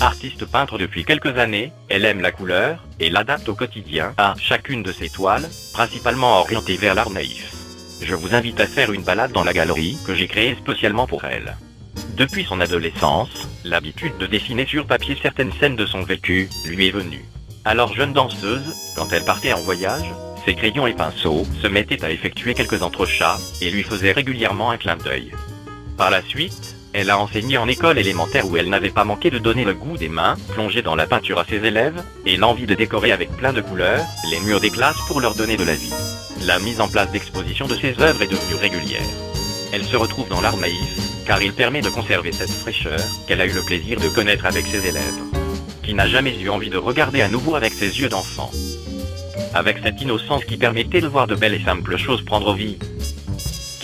Artiste peintre depuis quelques années, elle aime la couleur, et l'adapte au quotidien à chacune de ses toiles, principalement orientées vers l'art naïf. Je vous invite à faire une balade dans la galerie que j'ai créée spécialement pour elle. Depuis son adolescence, l'habitude de dessiner sur papier certaines scènes de son vécu lui est venue. Alors jeune danseuse, quand elle partait en voyage, ses crayons et pinceaux se mettaient à effectuer quelques entrechats, et lui faisaient régulièrement un clin d'œil. Par la suite, elle a enseigné en école élémentaire où elle n'avait pas manqué de donner le goût des mains plongées dans la peinture à ses élèves, et l'envie de décorer avec plein de couleurs les murs des classes pour leur donner de la vie. La mise en place d'expositions de ses œuvres est devenue régulière. Elle se retrouve dans l'art naïf, car il permet de conserver cette fraîcheur qu'elle a eu le plaisir de connaître avec ses élèves. Qui n'a jamais eu envie de regarder à nouveau avec ses yeux d'enfant. Avec cette innocence qui permettait de voir de belles et simples choses prendre vie.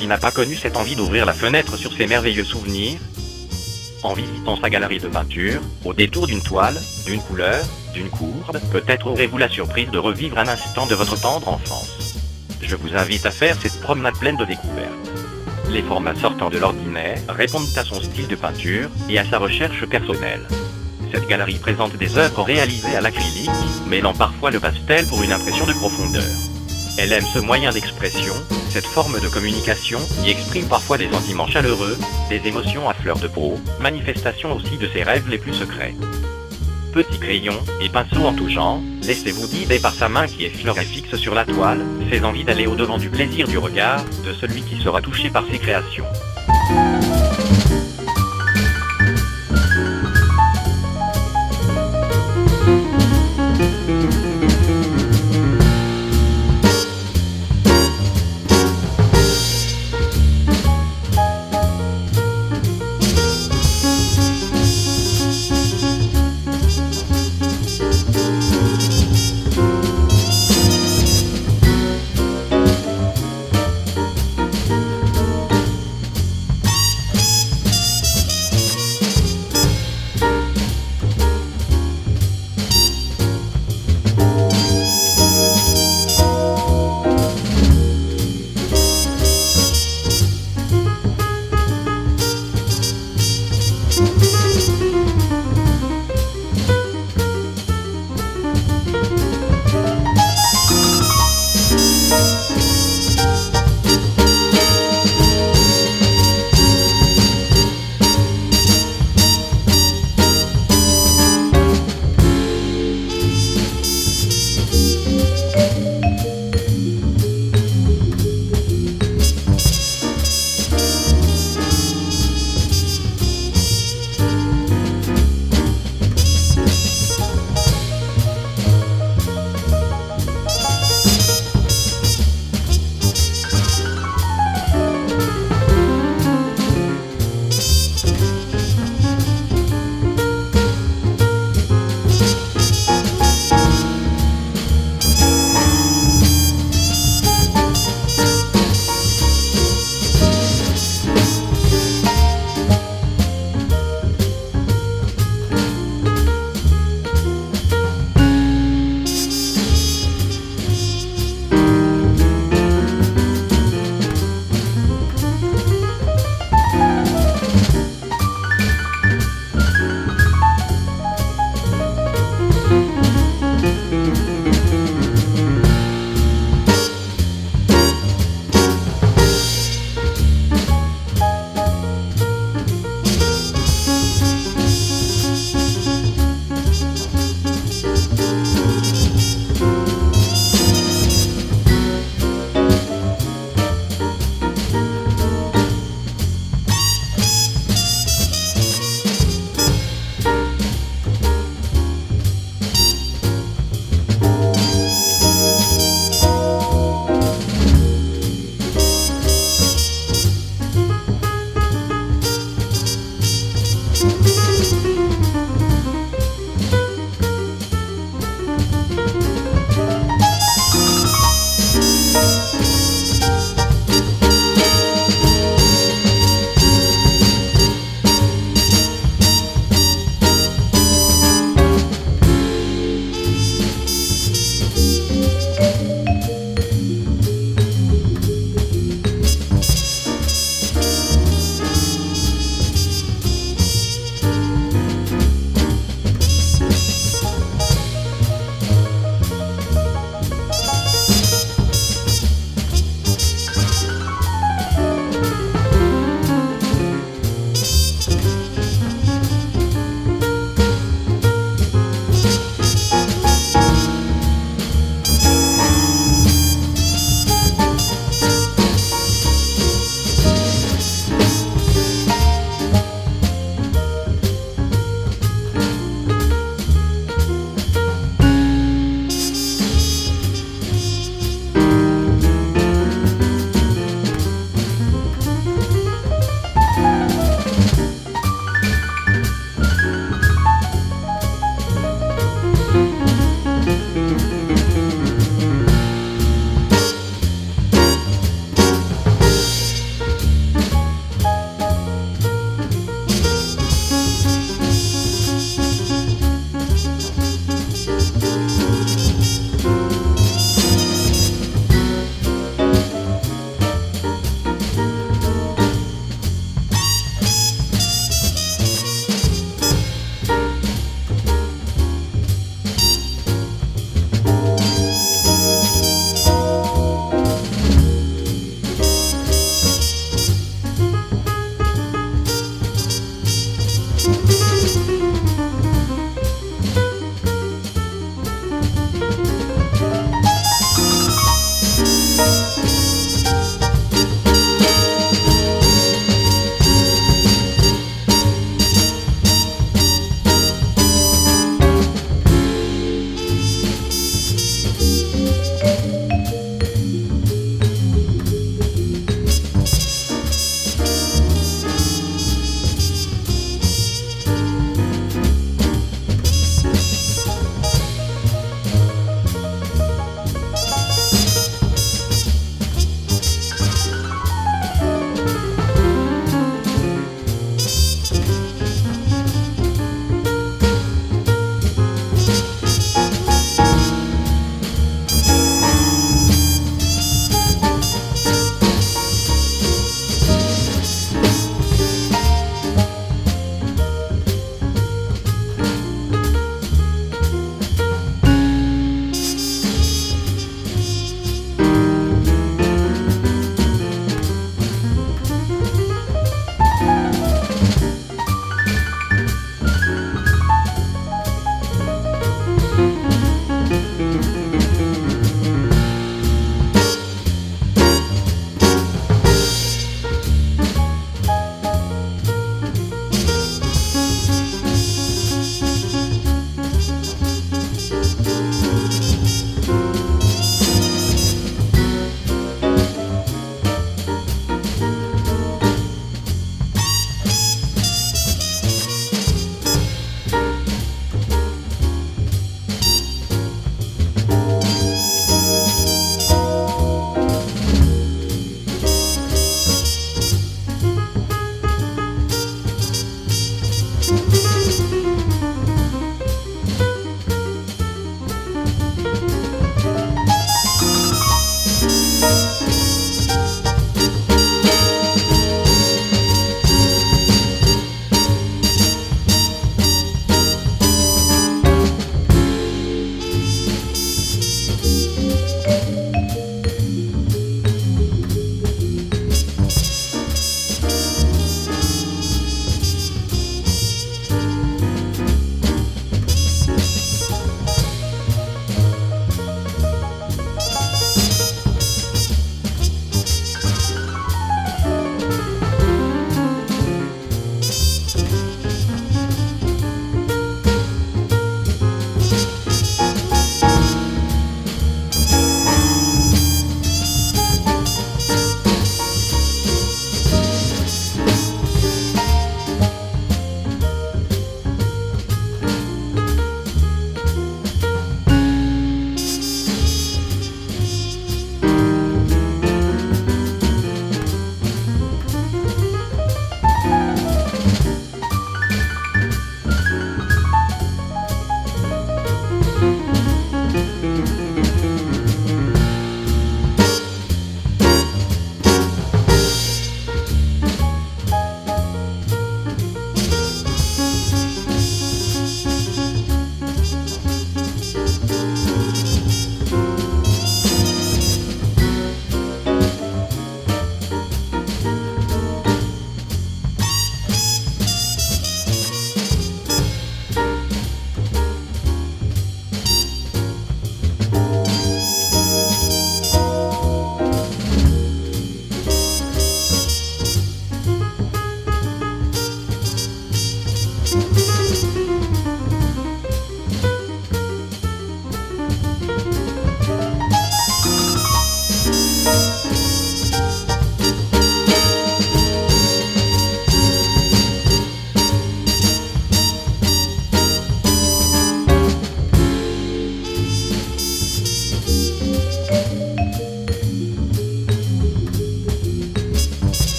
Qui n'a pas connu cette envie d'ouvrir la fenêtre sur ses merveilleux souvenirs? En visitant sa galerie de peinture, au détour d'une toile, d'une couleur, d'une courbe, peut-être aurez-vous la surprise de revivre un instant de votre tendre enfance. Je vous invite à faire cette promenade pleine de découvertes. Les formats sortant de l'ordinaire répondent à son style de peinture et à sa recherche personnelle. Cette galerie présente des œuvres réalisées à l'acrylique, mêlant parfois le pastel pour une impression de profondeur. Elle aime ce moyen d'expression, cette forme de communication, qui exprime parfois des sentiments chaleureux, des émotions à fleur de peau, manifestation aussi de ses rêves les plus secrets. Petits crayons et pinceaux en tout genre, laissez-vous guider par sa main qui effleure et fixe sur la toile, ses envies d'aller au-devant du plaisir du regard de celui qui sera touché par ses créations.